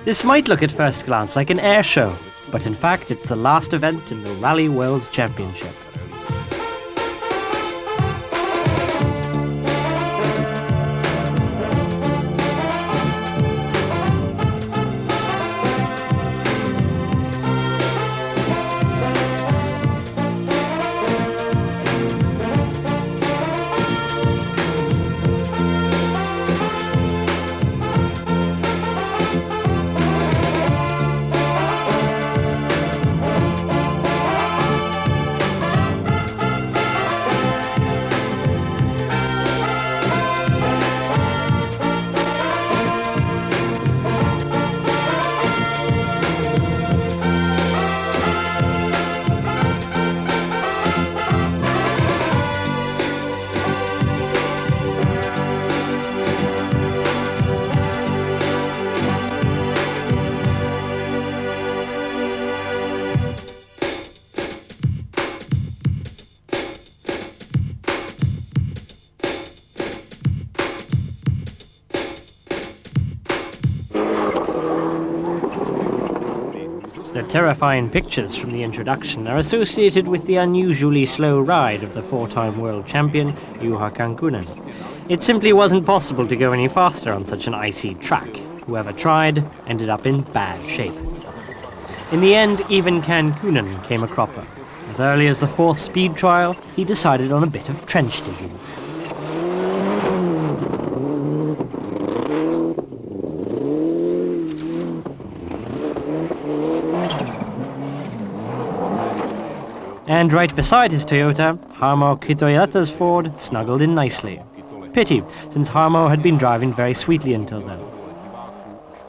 This might look at first glance like an air show, but in fact it's the last event in the Rally World Championship. The terrifying pictures from the introduction are associated with the unusually slow ride of the four-time world champion, Juha Kankkunen. It simply wasn't possible to go any faster on such an icy track. Whoever tried ended up in bad shape. In the end, even Kankkunen came a cropper. As early as the fourth speed trial, he decided on a bit of trench digging. And right beside his Toyota, Harmo Kitoyata's Ford snuggled in nicely. Pity, since Harmo had been driving very sweetly until then.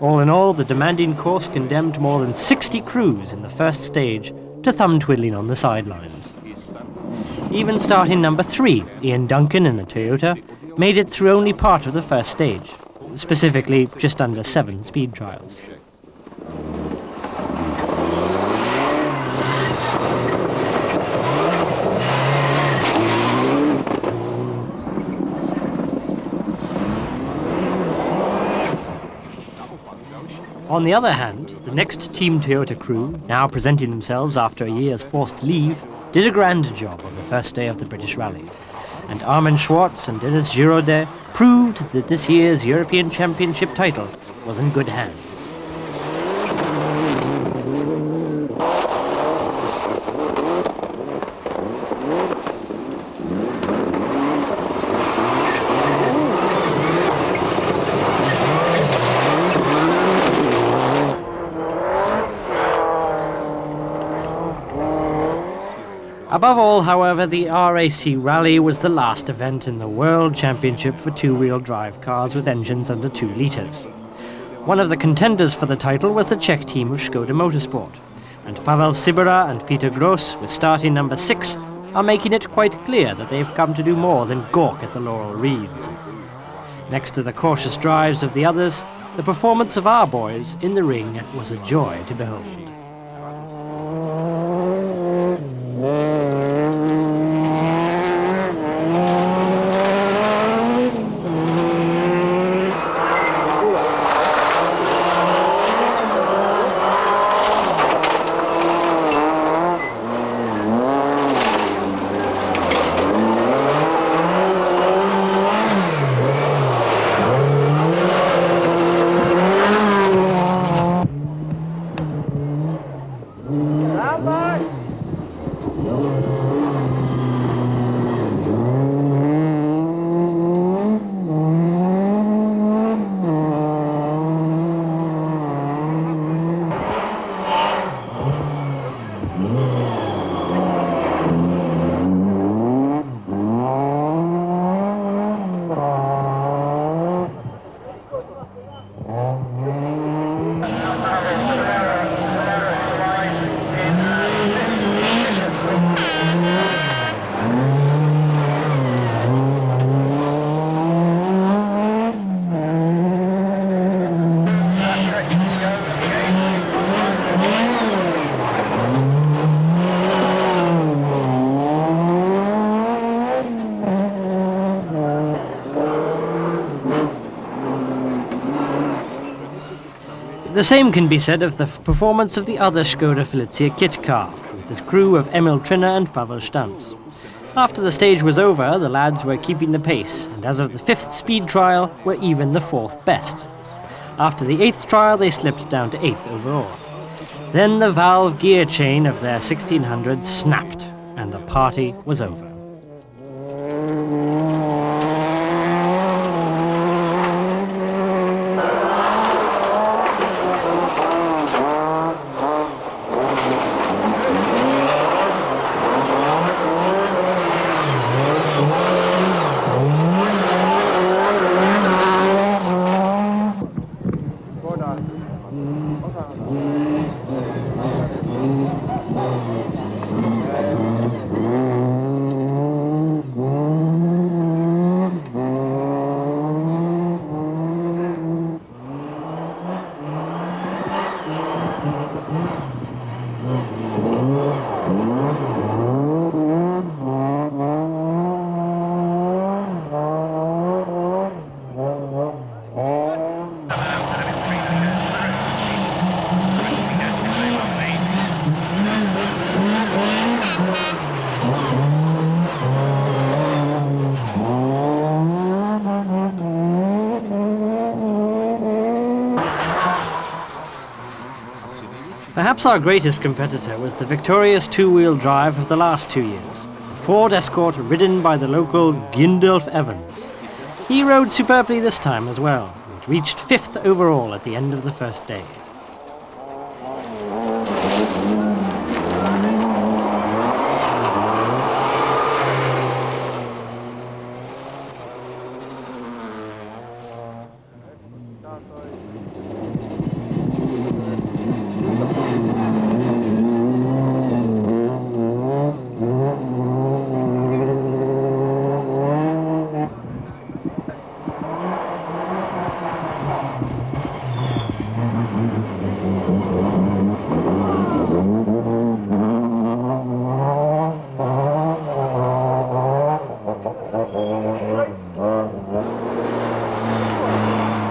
All in all, the demanding course condemned more than 60 crews in the first stage to thumb-twiddling on the sidelines. Even starting number 3, Ian Duncan in the Toyota, made it through only part of the first stage, specifically just under 7 speed trials. On the other hand, the next Team Toyota crew, now presenting themselves after a year's forced leave, did a grand job on the first day of the British Rally. And Armin Schwartz and Dennis Giraudet proved that this year's European Championship title was in good hands. Above all, however, the RAC Rally was the last event in the World Championship for two-wheel drive cars with engines under 2 litres. One of the contenders for the title was the Czech team of Škoda Motorsport, and Pavel Sibora and Peter Gross, with starting number 6, are making it quite clear that they've come to do more than gawk at the laurel wreaths. Next to the cautious drives of the others, the performance of our boys in the ring was a joy to behold. The same can be said of the performance of the other Škoda Felicia kit car, with the crew of Emil Trinner and Pavel Stanz. After the stage was over, the lads were keeping the pace, and as of the 5th speed trial, were even the 4th best. After the 8th trial, they slipped down to 8th overall. Then the valve gear chain of their 1600 snapped, and the party was over. Perhaps our greatest competitor was the victorious two-wheel drive of the last 2 years, the Ford Escort ridden by the local Gindulf Evans. He rode superbly this time as well, and reached 5th overall at the end of the first day.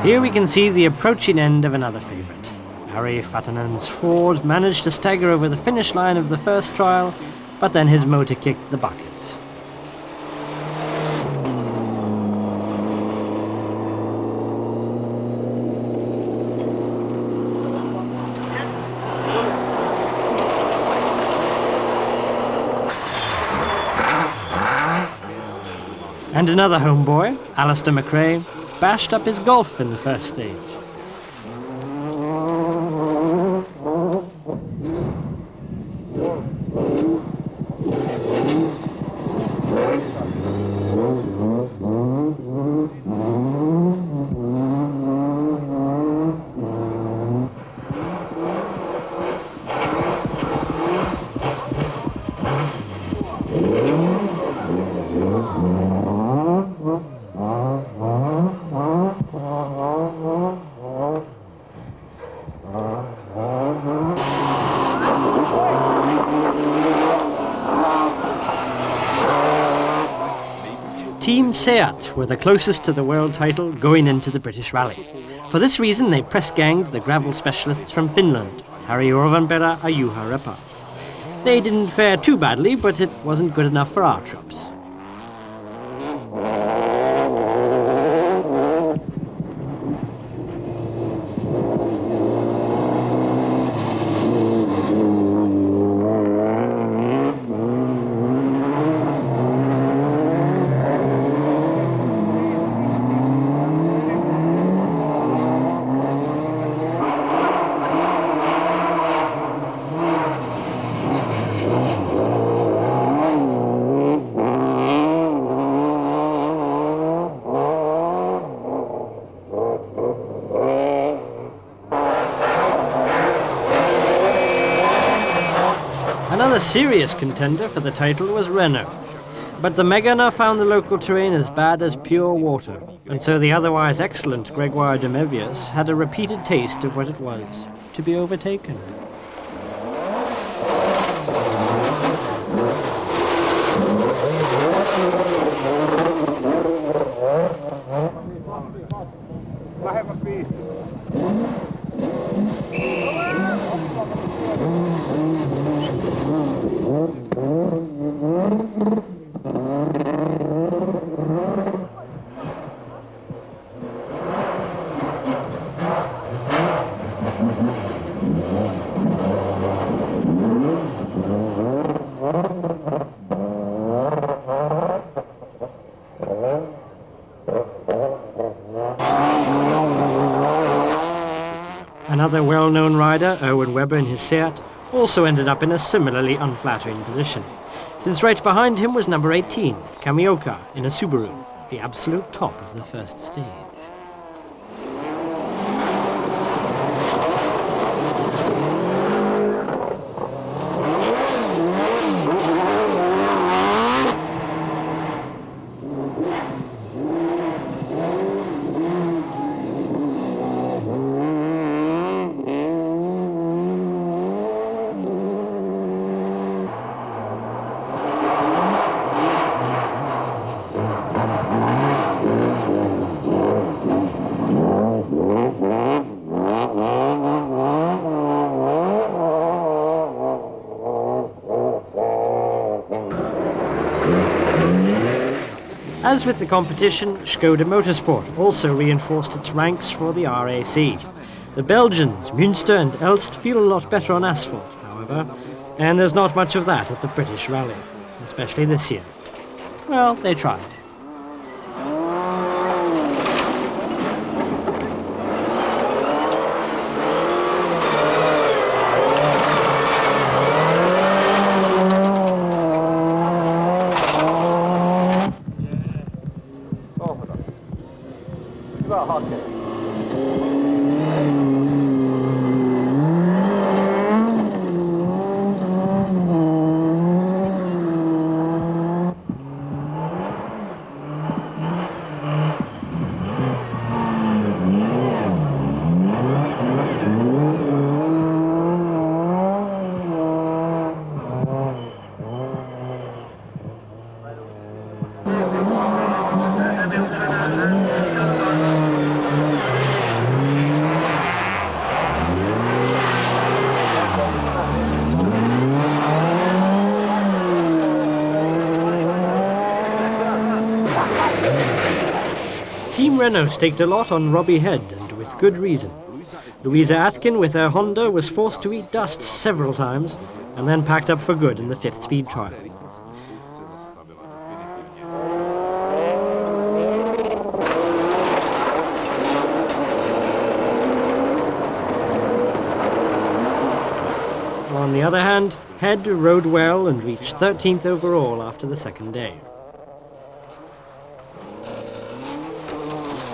Here we can see the approaching end of another favourite. Harry Fatanen's Ford managed to stagger over the finish line of the first trial, but then his motor kicked the bucket. And another homeboy, Alistair McRae, bashed up his Golf in the first stage. Team Seat were the closest to the world title going into the British Rally. For this reason, they press-ganged the gravel specialists from Finland, Harri Orvanperä and Juha Repa. They didn't fare too badly, but it wasn't good enough for our troops. Another serious contender for the title was Renault, but the Megane found the local terrain as bad as pure water, and so the otherwise excellent Gregoire de Mévius had a repeated taste of what it was to be overtaken. Another well-known rider, Erwin Webber in his Seat, also ended up in a similarly unflattering position, since right behind him was number 18, Kamioka, in a Subaru, the absolute top of the first stage. As with the competition, Škoda Motorsport also reinforced its ranks for the RAC. The Belgians, Münster and Elst, feel a lot better on asphalt, however, and there's not much of that at the British Rally, especially this year. Well, they tried. Team Renault staked a lot on Robbie Head, and with good reason. Louisa Atkin with her Honda was forced to eat dust several times, and then packed up for good in the 5th speed trial. On the other hand, Head rode well and reached 13th overall after the second day.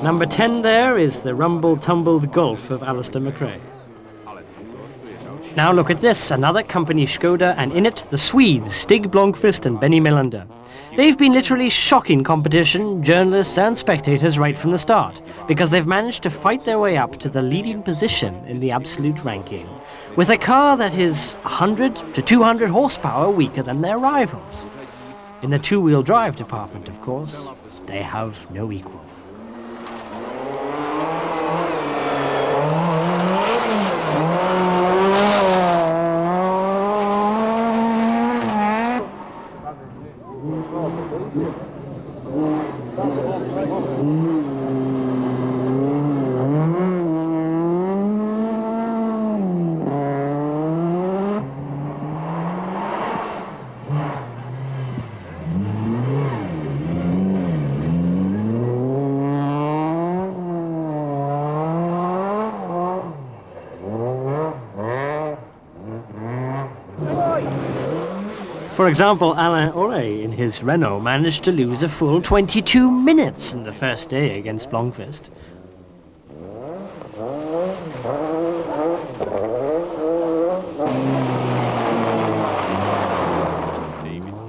Number 10 there is the rumble-tumbled Golf of Alistair McRae. Now look at this, another company Škoda, and in it the Swedes, Stig, Blomqvist and Benny Melander. They've been literally shocking competition, journalists and spectators right from the start, because they've managed to fight their way up to the leading position in the absolute ranking, with a car that is 100 to 200 horsepower weaker than their rivals. In the two-wheel drive department, of course, they have no equal. For example, Alain Oray in his Renault managed to lose a full 22 minutes in the first day against Blomqvist.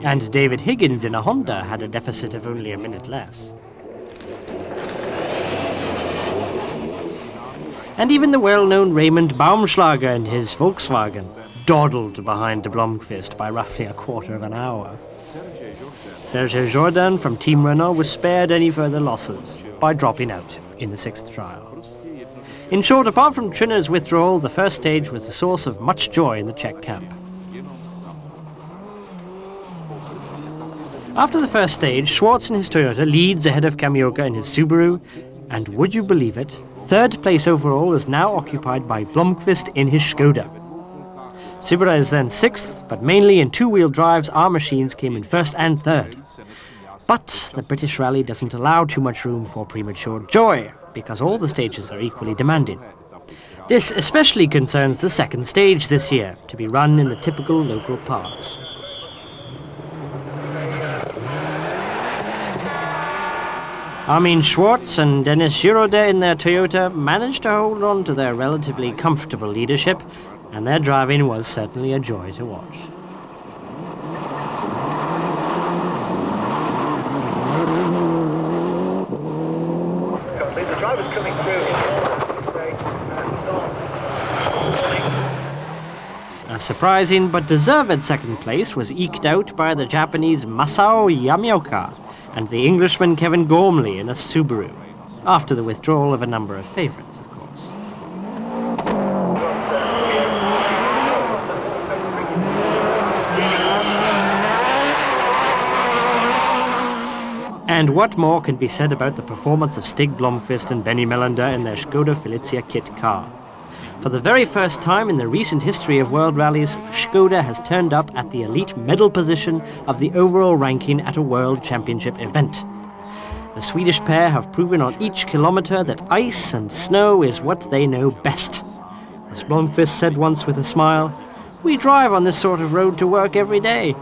And David Higgins in a Honda had a deficit of only a minute less. And even the well-known Raymond Baumschlager in his Volkswagen dawdled behind de Blomqvist by roughly a quarter of an hour. Serge Jourdan from Team Renault was spared any further losses by dropping out in the 6th trial. In short, apart from Trinner's withdrawal, the first stage was the source of much joy in the Czech camp. After the first stage, Schwartz in his Toyota leads ahead of Kamioka in his Subaru, and would you believe it, 3rd place overall is now occupied by Blomqvist in his Škoda. Subaru is then 6th, but mainly in two-wheel drives, our machines came in 1st and 3rd. But the British Rally doesn't allow too much room for premature joy, because all the stages are equally demanding. This especially concerns the second stage this year, to be run in the typical local parks. Armin Schwartz and Dennis Giraudet in their Toyota managed to hold on to their relatively comfortable leadership, and their driving was certainly a joy to watch. The driver's coming through. A surprising but deserved second place was eked out by the Japanese Masao Yamaoka and the Englishman Kevin Gormley in a Subaru, after the withdrawal of a number of favourites, of course. And what more can be said about the performance of Stig Blomqvist and Benny Melander in their Škoda Felicia kit car? For the very first time in the recent history of world rallies, Škoda has turned up at the elite medal position of the overall ranking at a world championship event. The Swedish pair have proven on each kilometre that ice and snow is what they know best. As Blomqvist said once with a smile, "We drive on this sort of road to work every day."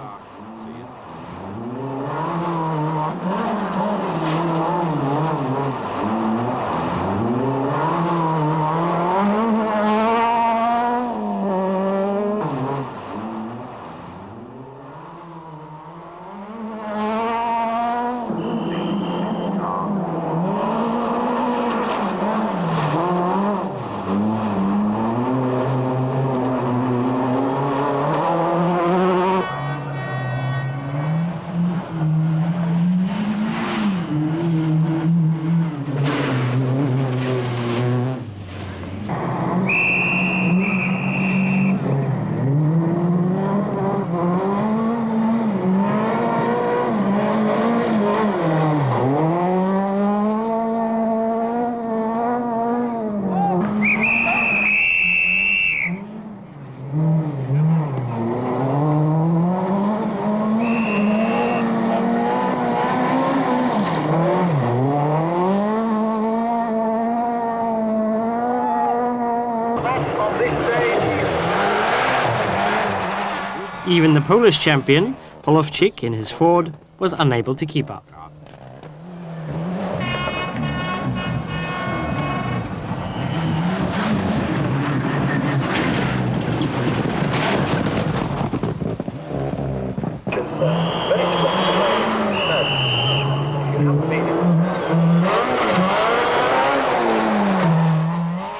Even the Polish champion, Blomqvist, in his Ford, was unable to keep up.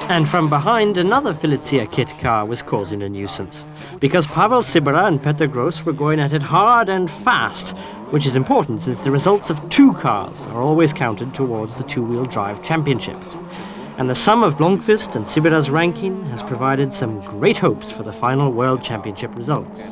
And from behind, another Felicia kit car was causing a nuisance, because Pavel Sibera and Petr Gross were going at it hard and fast, which is important since the results of two cars are always counted towards the two-wheel drive championship. And the sum of Blomqvist and Sibera's ranking has provided some great hopes for the final World Championship results.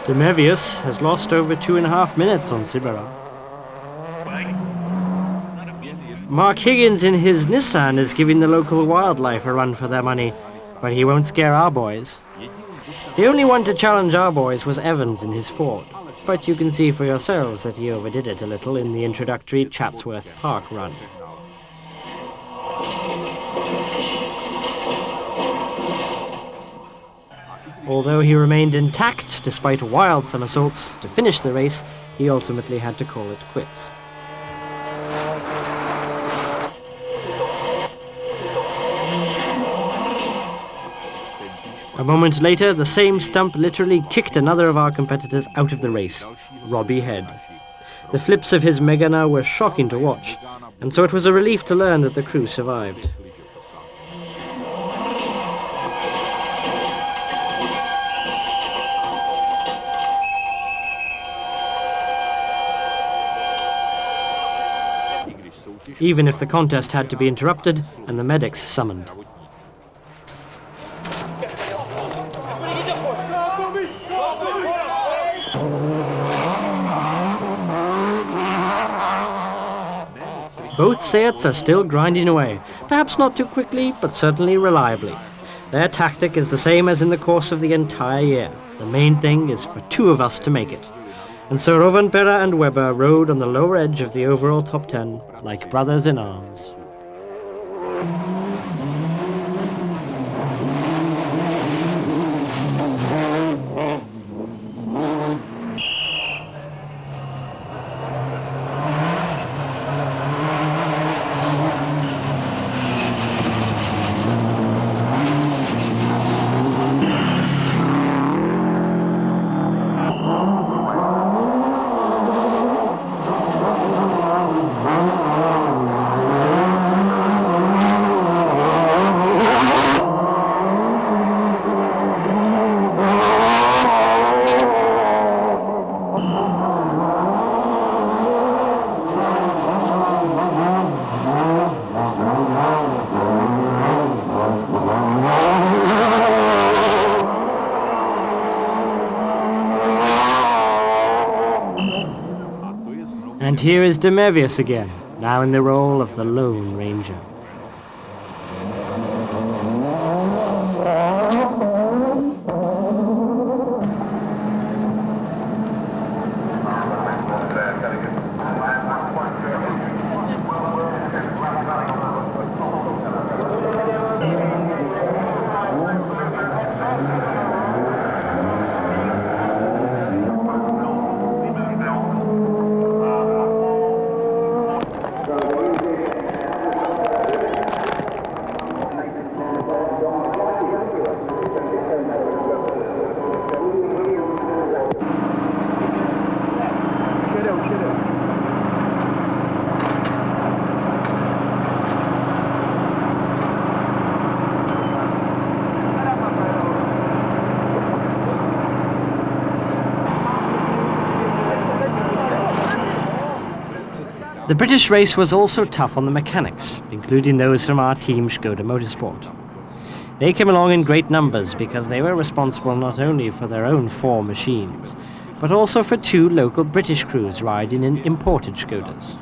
Demevius has lost over 2.5 minutes on Sibera. Mark Higgins in his Nissan is giving the local wildlife a run for their money, but he won't scare our boys. The only one to challenge our boys was Evans in his Ford, but you can see for yourselves that he overdid it a little in the introductory Chatsworth Park run. Although he remained intact despite wild somersaults to finish the race, he ultimately had to call it quits. A moment later, the same stump literally kicked another of our competitors out of the race, Robbie Head. The flips of his Megane were shocking to watch, and so it was a relief to learn that the crew survived. Even if the contest had to be interrupted and the medics summoned. Both Seats are still grinding away, perhaps not too quickly, but certainly reliably. Their tactic is the same as in the course of the entire year. The main thing is for two of us to make it. And so Rovanperä and Weber rode on the lower edge of the overall top 10, like brothers in arms. And here is Demevius again, now in the role of the Lone Ranger. The British race was also tough on the mechanics, including those from our team Škoda Motorsport. They came along in great numbers because they were responsible not only for their own 4 machines, but also for 2 local British crews riding in imported Škodas.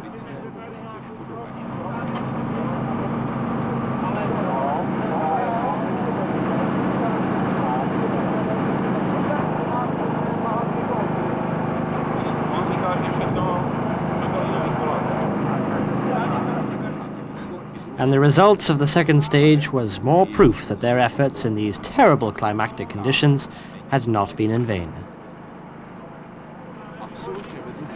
And the results of the second stage was more proof that their efforts in these terrible climatic conditions had not been in vain.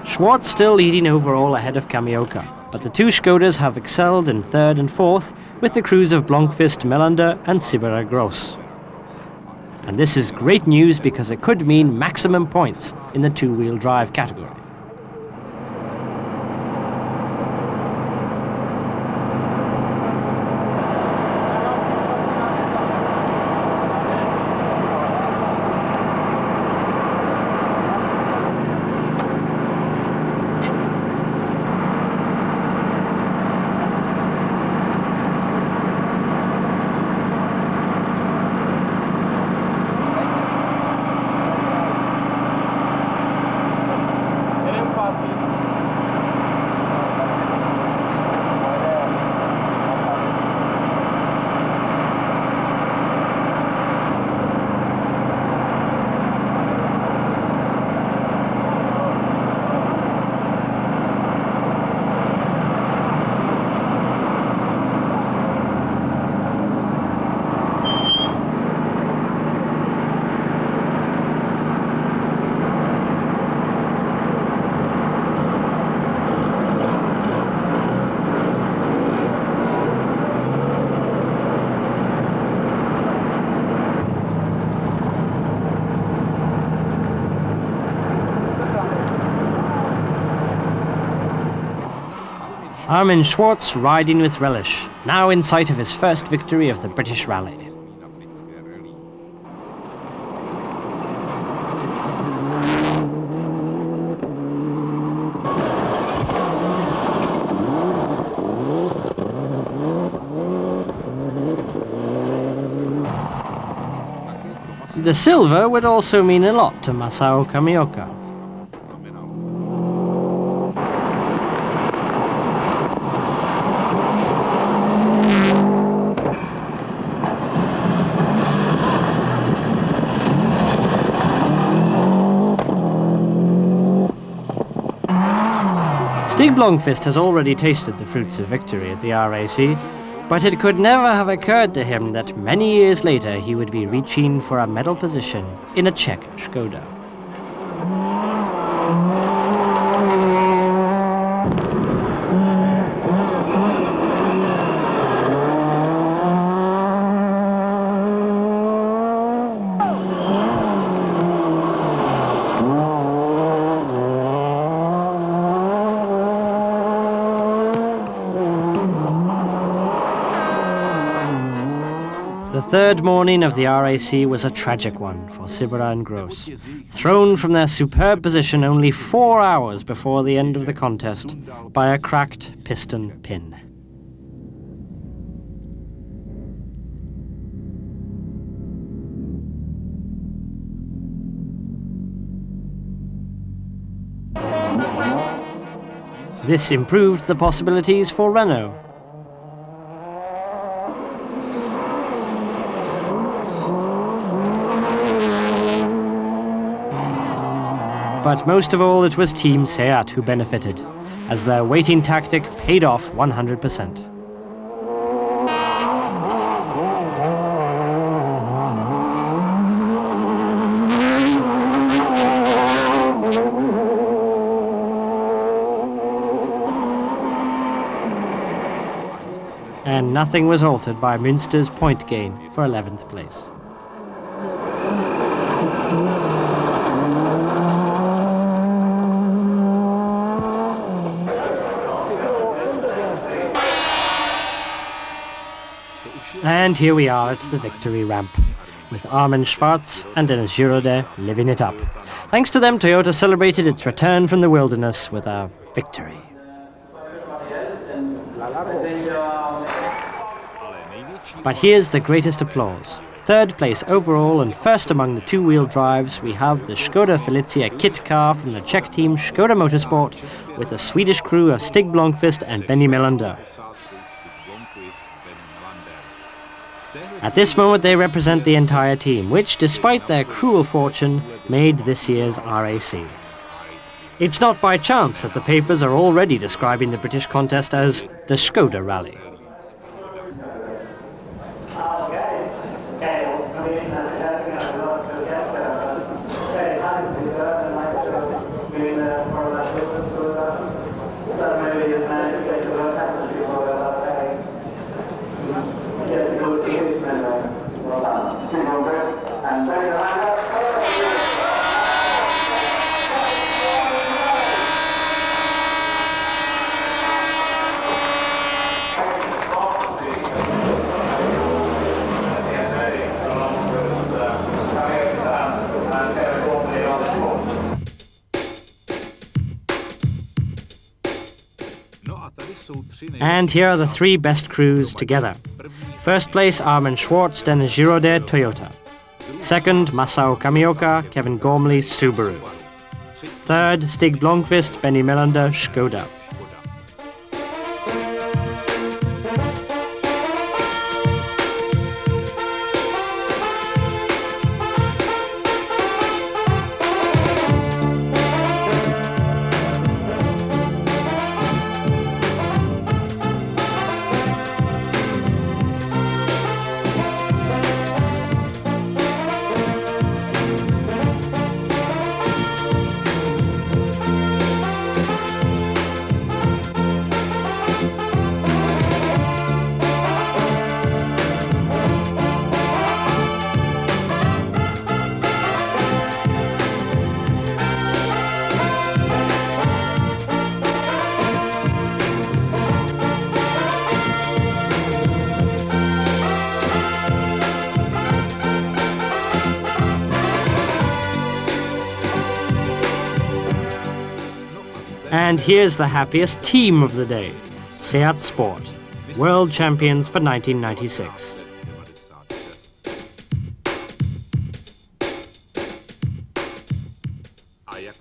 Schwartz still leading overall ahead of Kamioka, but the 2 Škodas have excelled in 3rd and 4th with the crews of Blomqvist, Melander and Sibera Gross. And this is great news because it could mean maximum points in the 2-wheel drive category. Armin Schwartz riding with relish, now in sight of his first victory of the British Rally. The silver would also mean a lot to Masao Kamioka. Stig Blomqvist has already tasted the fruits of victory at the RAC, but it could never have occurred to him that many years later he would be reaching for a medal position in a Czech Škoda. The third morning of the RAC was a tragic one for Sibera and Gross, thrown from their superb position only 4 hours before the end of the contest by a cracked piston pin. This improved the possibilities for Renault. But most of all, it was Team Seat who benefited, as their waiting tactic paid off 100%. And nothing was altered by Münster's point gain for 11th place. And here we are at the victory ramp, with Armin Schwartz and Dennis Giraudet living it up. Thanks to them, Toyota celebrated its return from the wilderness with a victory. But here's the greatest applause. Third place overall and first among the two-wheel drives, we have the Škoda Felicia kit car from the Czech team SKODA Motorsport with the Swedish crew of Stig Blomqvist and Benny Melander. At this moment they represent the entire team, which, despite their cruel fortune, made this year's RAC. It's not by chance that the papers are already describing the British contest as the Škoda Rally. And here are the three best crews together. First place, Armin Schwartz, Dennis Giraudet, Toyota. Second, Masao Kamioka, Kevin Gormley, Subaru. Third, Stig Blomqvist, Benny Melander, Škoda. And here's the happiest team of the day, Seat Sport, world champions for 1996.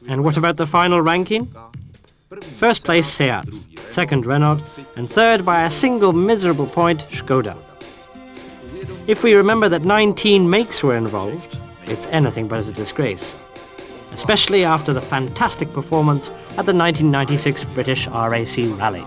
And what about the final ranking? First place Seat, second Renault, and third by a single miserable point Škoda. If we remember that 19 makes were involved, it's anything but a disgrace, especially after the fantastic performance at the 1996 British RAC Rally.